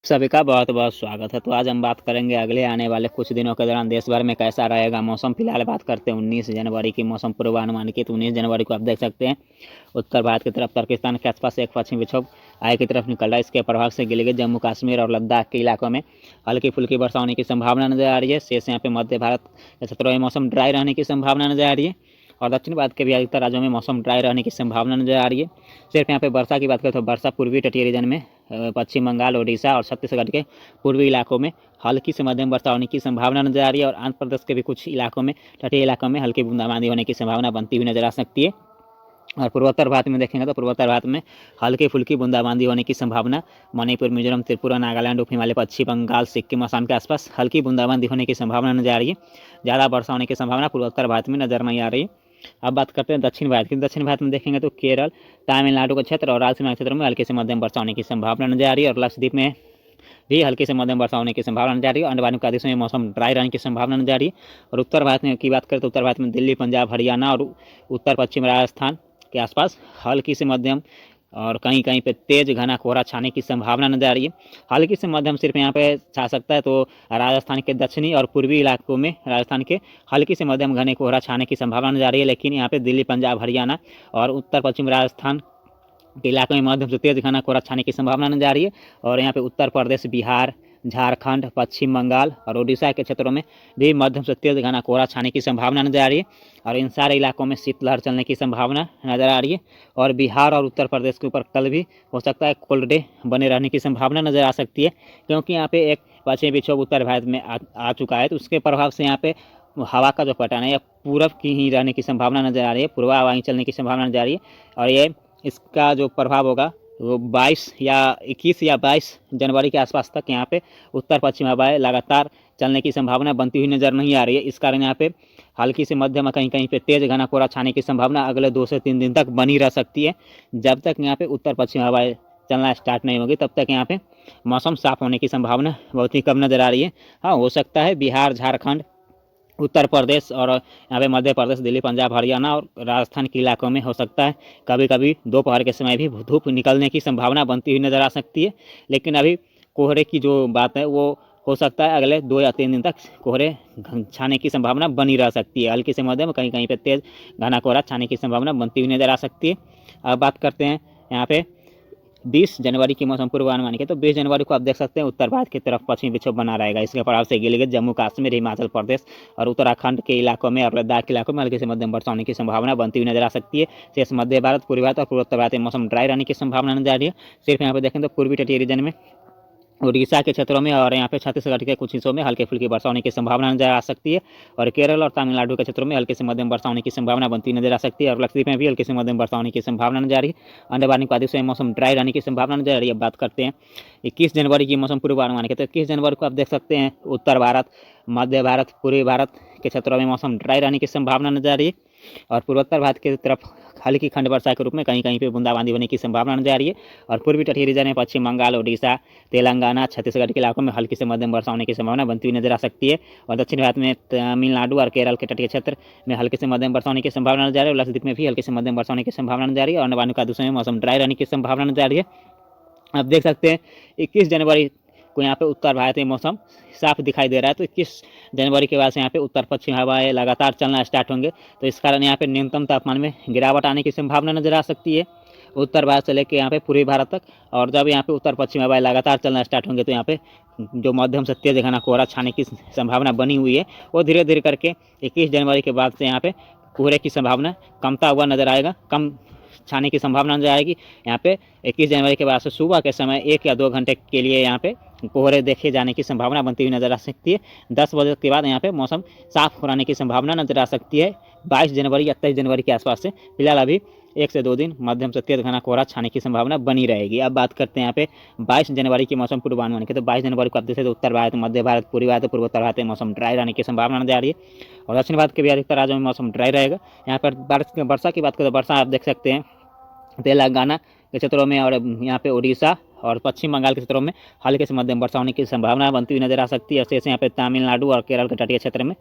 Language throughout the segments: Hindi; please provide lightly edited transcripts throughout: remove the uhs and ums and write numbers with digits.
सभी का बहुत-बहुत स्वागत है। तो आज हम बात करेंगे अगले आने वाले कुछ दिनों के दौरान देश भर में कैसा रहेगा मौसम। फिलहाल बात करते हैं 19 जनवरी की मौसम पूर्वानुमान की। तो 19 जनवरी को आप देख सकते हैं उत्तर भारत की तरफ पाकिस्तान के आसपास एक पश्चिमी विक्षोभ आगे की तरफ निकल रहा है। इसके प्रभाव से गिलगित जम्मू कश्मीर और लद्दाख के इलाकों में हल्की-फुल्की वर्षा होने की संभावना नजर आ रही है। शेष यहाँ पे मध्य भारत के क्षेत्रों में मौसम ड्राई रहने की संभावना नजर आ रही है और दक्षिण भारत के भी अधिकतर राज्यों में मौसम ड्राई रहने की संभावना नजर आ रही है। सिर्फ यहाँ पे वर्षा की बात करें तो वर्षा पूर्वी तटीय रीजन में पश्चिम बंगाल, ओडिशा और छत्तीसगढ़ के पूर्वी इलाकों में हल्की से मध्यम वर्षा होने की संभावना नजर आ रही है और आंध्र प्रदेश के भी कुछ इलाकों में तटीय इलाकों में हल्की बूंदाबांदी होने की संभावना बनती हुई नजर आ सकती है। और पूर्वोत्तर भारत में देखेंगे तो पूर्वोत्तर भारत में हल्की फुल्की बूंदाबांदी होने की संभावना मणिपुर, मिजोरम, त्रिपुरा, नागालैंड, उप हिमालय, पश्चिम बंगाल, सिक्किम, असम के आसपास हल्की बूंदाबांदी होने की संभावना नजर आ रही है। ज़्यादा वर्षा होने की संभावना पूर्वोत्तर भारत में नजर नहीं आ रही है। अब बात करते हैं दक्षिण भारत की। दक्षिण भारत में देखेंगे तो केरल, तमिलनाडु का क्षेत्र और राजस्थान के क्षेत्र में हल्की से मध्यम वर्षा होने की संभावना नजर आ रही है और लक्षद्वीप में भी हल्की से मध्यम वर्षा होने की संभावना नजर आ रही है। अंडमान निकोबार में मौसम ड्राई रहने की संभावना नजर आ रही है। और उत्तर भारत में की बात करें तो उत्तर भारत में दिल्ली, पंजाब, हरियाणा और उत्तर पश्चिम राजस्थान के आसपास हल्की से मध्यम और कहीं कहीं पे तेज घना कोहरा छाने की संभावना नजर आ रही है। हल्की से मध्यम सिर्फ यहाँ पे छा सकता है तो राजस्थान के दक्षिणी और पूर्वी इलाकों में राजस्थान के हल्की से मध्यम घने कोहरा छाने की संभावना नजर आ रही है। लेकिन यहाँ पे दिल्ली, पंजाब, हरियाणा और उत्तर पश्चिम राजस्थान के इलाकों में मध्यम से तेज घना कोहरा छाने की संभावना नजर आ रही है। और यहाँ पे उत्तर प्रदेश, बिहार, झारखंड, पश्चिम बंगाल और उड़ीसा के क्षेत्रों में भी मध्यम से तेज घना कोहरा छाने की संभावना नजर आ रही है और इन सारे इलाकों में शीतलहर चलने की संभावना नजर आ रही है। और बिहार और उत्तर प्रदेश के ऊपर कल भी हो सकता है कोल्ड डे बने रहने की संभावना नजर आ सकती है, क्योंकि यहाँ पे एक पश्चिमी विक्षोभ उत्तर भारत में आ चुका है। तो उसके प्रभाव से यहाँ पे हवा का जो पैटर्न है या पूरब की ही रहने की संभावना नजर आ रही है, पूर्वा हवाएं चलने की संभावना नजर आ रही है। और ये इसका जो प्रभाव होगा वो 21 या 22 जनवरी के आसपास तक यहाँ पे उत्तर पश्चिम हवाएं लगातार चलने की संभावना बनती हुई नजर नहीं आ रही है। इस कारण यहाँ पे हल्की से मध्यम कहीं कहीं पे तेज घना कोहरा छाने की संभावना अगले 2 से 3 दिन तक बनी रह सकती है। जब तक यहाँ पे उत्तर पश्चिम हवाएं चलना स्टार्ट नहीं होगी तब तक यहाँ पे मौसम साफ होने की संभावना बहुत ही कम नजर आ रही है। हाँ, हो सकता है बिहार, झारखंड, उत्तर प्रदेश और यहाँ पे मध्य प्रदेश, दिल्ली, पंजाब, हरियाणा और राजस्थान के इलाकों में हो सकता है कभी कभी दोपहर के समय भी धूप निकलने की संभावना बनती हुई नज़र आ सकती है। लेकिन अभी कोहरे की जो बात है वो हो सकता है अगले 2 या 3 दिन तक कोहरे छाने की संभावना बनी रह सकती है। हल्की से मध्यम कहीं कहीं पे तेज घना कोहरा छाने की संभावना बनती हुई नज़र आ सकती है। अब बात करते हैं यहाँ पे 20 जनवरी की मौसम पूर्वानुमान के। तो 20 जनवरी को आप देख सकते हैं उत्तर भारत की तरफ पश्चिमी विक्षोभ बना रहेगा। इसके प्रभाव से गिलगित, जम्मू कश्मीर, हिमाचल प्रदेश और उत्तराखंड के इलाकों में और लद्दाख के इलाकों में हल्की से मध्यम वर्षा होने की संभावना बनती हुई नजर आ सकती है। शेष मध्य भारत, पूर्वी भारत और पूर्वोत्तर भारत में मौसम ड्राई रहने की संभावना नजर आ रही है। सिर्फ यहाँ पे देखें तो पूर्वी तटीय रीजन में उड़ीसा के क्षेत्रों में और यहाँ पे छत्तीसगढ़ के कुछ हिस्सों में हल्की फुल्की वर्षा होने की संभावना नजर आ सकती है। और केरल और तमिलनाडु के क्षेत्रों में हल्की से मध्यम वर्षा होने की संभावना बनती नजर आ सकती है। और लक्षद्वीप में भी हल्की से मध्यम वर्षा होने की संभावना नजर आ रही है। अंडमान निकोबार में मौसम ड्राई रहने की संभावना नजर आ रही है। बात करते हैं 21 जनवरी की मौसम पूर्वानुमान के। तो 21 जनवरी को आप देख सकते हैं उत्तर भारत, मध्य भारत, पूर्वी भारत के क्षेत्रों में मौसम ड्राई रहने की संभावना नजर आ रही है। और पूर्वोत्तर भारत की तरफ हल्की खंड वर्षा के रूप में कहीं कहीं पे बूंदाबांदी होने की संभावना नजर आ रही है। और पूर्वी तटीय रीजन में पश्चिम बंगाल, ओडिशा, तेलंगाना, छत्तीसगढ़ के इलाकों में हल्की से मध्यम वर्षा होने की संभावना बनती हुई नजर आ सकती है। और दक्षिण भारत में तमिलनाडु और केरल के तटीय क्षेत्र में हल्की से मध्यम वर्षा होने की संभावना नजर आ रही है। लक्षद्वीप में भी हल्की से मध्यम वर्षा होने की संभावना नजर आ रही है। और अंडमान निकोबार में मौसम ड्राई रहने की संभावना नजर आ रही है। आप देख सकते हैं 21 जनवरी को यहाँ पे उत्तर भारत में मौसम साफ दिखाई दे रहा है। तो 21 जनवरी के बाद से यहाँ पे उत्तर पश्चिम हवाएं लगातार चलना स्टार्ट होंगे। तो इस कारण यहाँ पे न्यूनतम तापमान में गिरावट आने की संभावना नजर आ सकती है उत्तर भारत से लेकर यहाँ पे पूर्वी भारत तक। और जब यहाँ पे उत्तर पश्चिम हवाएं लगातार चलना स्टार्ट होंगे तो यहाँ पे जो मध्यम से तेज घना कोहरा छाने की संभावना बनी हुई है वो धीरे धीरे करके 21 जनवरी के बाद से यहाँ पे कोहरे की संभावना कमता हुआ नजर आएगा, कम छाने की संभावना नजर आएगी। यहाँ पे 21 जनवरी के बाद से सुबह के समय 1 या 2 घंटे के लिए यहाँ पे कोहरे देखे जाने की संभावना बनती हुई नजर आ सकती है। 10 बजे के बाद यहाँ पे मौसम साफ होने की संभावना नजर आ सकती है 22 जनवरी या 23 जनवरी के आसपास से। फिलहाल अभी 1 से 2 दिन मध्यम से तेज घना कोहरा छाने की संभावना बनी रहेगी। अब बात करते हैं यहाँ पे 22 जनवरी की मौसम पूर्वानुमान की। तो 22 जनवरी को आप देखें तो उत्तर भारत, मध्य भारत, पूर्वी भारत, पूर्वोत्तर भारत में मौसम ड्राई रहने की संभावना नजर आ रही है। और दक्षिण भारत के भी अधिकतर राज्यों में मौसम ड्राई रहेगा। यहाँ पर वर्षा की बात करें तो वर्षा आप देख सकते हैं तेलंगाना के क्षेत्रों में और यहाँ पे उड़ीसा और पश्चिम बंगाल के क्षेत्रों में हल्के से मध्यम वर्षा होने की संभावना बनती हुई नजर आ सकती है। जैसे यहाँ पे तमिलनाडु और केरल के तटीय क्षेत्र में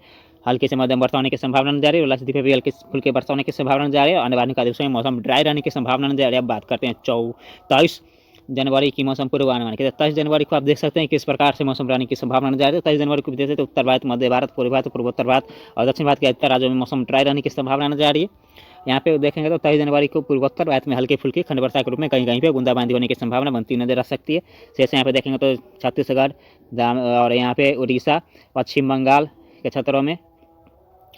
हल्के से मध्यम वर्षा होने की संभावना नजर आ रही है। लक्षद्वीप में भी हल्की फुल्की वर्षा होने की संभावना नजर आ रही है। और अंडमान निकोबार में मौसम ड्राई रहने की संभावना नजर आ रही है। अब बात करते हैं 23 जनवरी की मौसम पूर्वानुमान की 23 जनवरी को आप देख सकते हैं किस प्रकार से मौसम रहने की संभावना नजर आ रही है। 23 जनवरी को भी देखते हैं तो उत्तर भारत, मध्य भारत, पूर्वी भारत, पूर्वोत्तर भारत और दक्षिण भारत के अधिकतर राज्यों में मौसम ड्राई रहने की संभावना नजर आ रही है। यहाँ पे देखेंगे तो 23 जनवरी को पूर्वोत्तर भारत में हल्की फुल्की खंड वर्षा के रूप में कहीं कहीं पे बूंदाबांदी होने की संभावना बनती नजर आ सकती है। जैसे यहाँ पे देखेंगे तो छत्तीसगढ़ और यहाँ पे उड़ीसा, पश्चिम बंगाल के क्षेत्रों में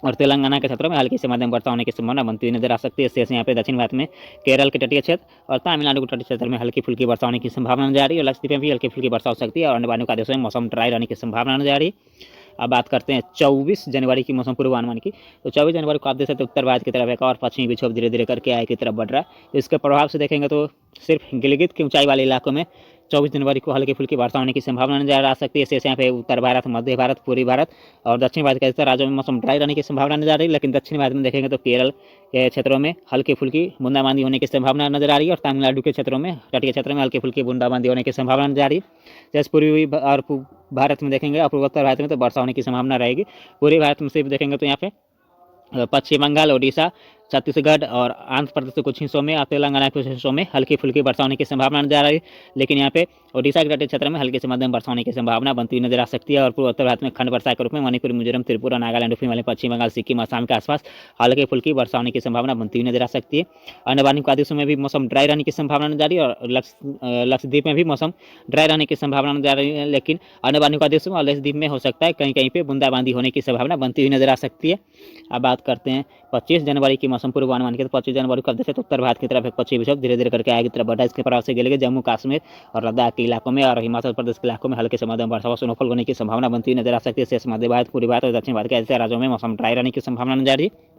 और तेलंगाना के क्षेत्रों में हल्की से मध्यम वर्षा होने की संभावना बनती हुई नजर आ सकती है। शेष यहाँ पे दक्षिण भारत में केरल के तटीय क्षेत्र और तमिलनाडु के तटीय क्षेत्र में हल्की फुल्की वर्षा होने की संभावना नजर आ रही है और लक्षद्वीप में भी हल्की फुल्की वर्षा हो सकती है और अन्य वायु देशों में मौसम ड्राई रहने की संभावना नजर आ रही है। अब बात करते हैं 24 जनवरी की मौसम पूर्वानुमान की। तो 24 जनवरी को आप देख सकते हैं उत्तर भारत की तरफ एक और पश्चिमी विक्षोभ धीरे धीरे करके आए की तरफ बढ़ रहा है। तो इसके प्रभाव से देखेंगे तो सिर्फ गिलगित के ऊंचाई वाले इलाकों में 24 जनवरी को हल्की फुल्की वर्षा होने की संभावना नजर आ सकती है। जैसे यहाँ पे उत्तर भारत, मध्य भारत, पूर्वी भारत और दक्षिण भारत के अधिकतर राज्यों में मौसम ड्राई रहने की संभावना नजर आ रही है। लेकिन दक्षिण भारत में देखेंगे तो केरल के क्षेत्रों में हल्की फुल्की बूंदाबांदी होने की संभावना नजर आ रही है और तमिलनाडु के क्षेत्रों में, तटीय क्षेत्रों में हल्की फुल्की बूंदाबांदी होने की संभावना नजर आ रही है। जैसे पूर्वी और भारत में देखेंगे और पूर्वोत्तर भारत में तो वर्षा होने की संभावना रहेगी। पूर्वी भारत में सिर्फ देखेंगे तो यहाँ पे पश्चिम बंगाल, उड़ीसा, छत्तीसगढ़ और आंध्र प्रदेश के कुछ हिस्सों में और तेलंगाना के कुछ हिस्सों में हल्की फुल्की वर्षा होने की संभावना नजर आ रही है। लेकिन यहाँ पे ओडिशा के तटीय क्षेत्र में हल्की से मध्यम वर्षा होने की संभावना बनती हुई नजर आ सकती है और पूर्वोत्तर भारत में खंड वर्षा के रूप में मणिपुर, मिजोरम, त्रिपुरा, नागालैंड, हिमालय, पश्चिम बंगाल, सिक्किम, असम के आसपास हल्की फुल्की वर्षा होने की संभावना बनती हुई नजर आ सकती है। अन्य वायु प्रदेशों में भी मौसम ड्राई रहने की संभावना नजर आ रही है और लक्षद्वीप में भी मौसम ड्राई रहने की संभावना नजर आ रही है। लेकिन अन्य वायु प्रदेशों में और लक्षद्वीप में हो सकता है कहीं कहीं पे बूंदाबांदी होने की संभावना बनती हुई नजर आ सकती है। अब बात करते हैं 25 जनवरी की मौसम पूर्वानुमान की। तो 25 जनवरी को देखें तो उत्तर भारत की तरफ एक पश्चिमी विक्षोभ धीरे धीरे करके आगे की तरफ बढ़ा। इसके प्रभाव से गिलगित, जम्मू कश्मीर और लद्दाख के इलाकों में और हिमाचल प्रदेश के इलाकों में हल्के से मध्यम वर्षा व स्नोफॉल होने की संभावना बनती हुई नजर आ सकती है। शेष मध्य भारत, पूर्वी भारत और दक्षिण भारत के ऐसे राज्यों में मौसम ड्राई रहने की संभावना नजर आ रही है।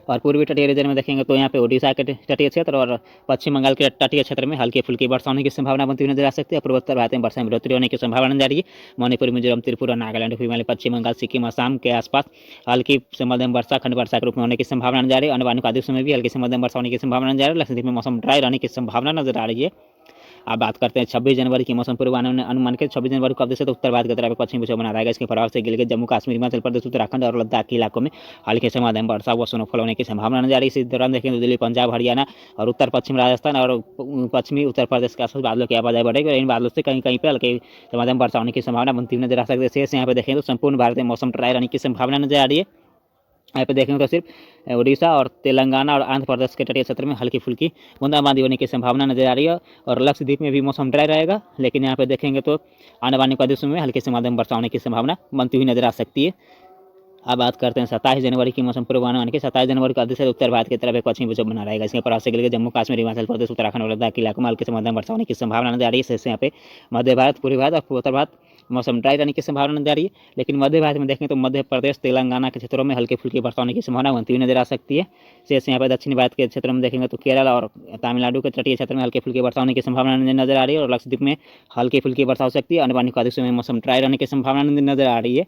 और पूर्वी तटीय रीजन में देखेंगे तो यहाँ पे ओडिशा के तटीय क्षेत्र और पश्चिम बंगाल के तटीय क्षेत्र में हल्की फुल्की वर्षा होने की संभावना बनती हुई नजर आ सकती है। पूर्वोत्तर भारत में वर्षा में बढ़ोतरी होने की संभावना नजर आ रही है। मणिपुर, मिजोरम, त्रिपुरा, नागालैंड, हिमालय, पश्चिम बंगाल, सिक्किम, असम के आसपास हल्की से मध्यम वर्षा, खंड वर्षा के रूप में होने की संभावना नजर आ रही है। अन्य वायु प्रदेशों में भी हल्की से मध्यम वर्षा होने की संभावना नजर आ रही है। लक्षद्वीप में मौसम ड्राई रहने की संभावना नजर आ रही है। अब बात करते हैं 26 जनवरी की मौसम पूर्वानुमान के। 26 जनवरी को आप देखें तो उत्तर भारत की तरफ पश्चिमी विक्षोभ बना रहेगा। इसके प्रभाव से गिलगित, जम्मू कश्मीर, हिमाचल प्रदेश, उत्तराखंड और लद्दाख के इलाकों में हल्के से मध्यम वर्षा व स्नोफॉल होने की संभावना नजर आ रही है। इसी दौरान देखें तो दिल्ली, पंजाब, हरियाणा और उत्तर पश्चिम राजस्थान और पश्चिमी उत्तर प्रदेश के आसपास बादलों की आवाजाही बढ़ेगी और इन बादलों से कहीं कहीं पर हल्के से मध्यम वर्षा होने की संभावना बनती हुई नजर आ सकती है। शेष यहाँ पे देखें तो संपूर्ण भारत में मौसम ड्राई रहने की संभावना नजर आ रही है। यहाँ पे देखेंगे तो सिर्फ उड़ीसा और तेलंगाना और आंध्र प्रदेश के तटीय क्षेत्र में हल्की फुल्की बूंदाबांदी होने की संभावना नजर आ रही है और लक्षद्वीप में भी मौसम ड्राई रहेगा। लेकिन यहाँ पे देखेंगे तो आने वाले प्रदेशों में हल्की से मध्यम वर्षा होने की संभावना बनती हुई नजर आ सकती है। अब बात करते हैं 27 जनवरी की मौसम पूर्वानुमान की। 27 जनवरी को से उत्तर भारत की तरफ एक पश्चिमी विक्षोभ बना रहेगा। इसके प्रभाव से गिलगित, जम्मू कश्मीर, हिमाचल प्रदेश, उत्तराखंड और लद्दाख के इलाकों में हल्की से मध्यम वर्षा होने की संभावना नजर आ रही है। इससे यहाँ पे मध्य भारत, पूर्वी भारत और पूर्वोत्तर भारत मौसम ड्राई रहने की संभावना नजर आ रही है। लेकिन मध्य भारत में देखें तो मध्य प्रदेश, तेलंगाना के क्षेत्रों में हल्की फुल्की वर्षा होने की संभावना बनती हुई नजर आ सकती है। जैसे यहाँ पर दक्षिण भारत के क्षेत्र में देखेंगे तो केरल और तमिलनाडु के तटीय क्षेत्र में हल्की फुल्की वर्षा होने की संभावना नजर आ रही है और लक्षद्वीप में हल्की फुल्की वर्षा हो सकती है। अन्य वायु प्रदेशों में मौसम ड्राई रहने की संभावना नजर आ रही है।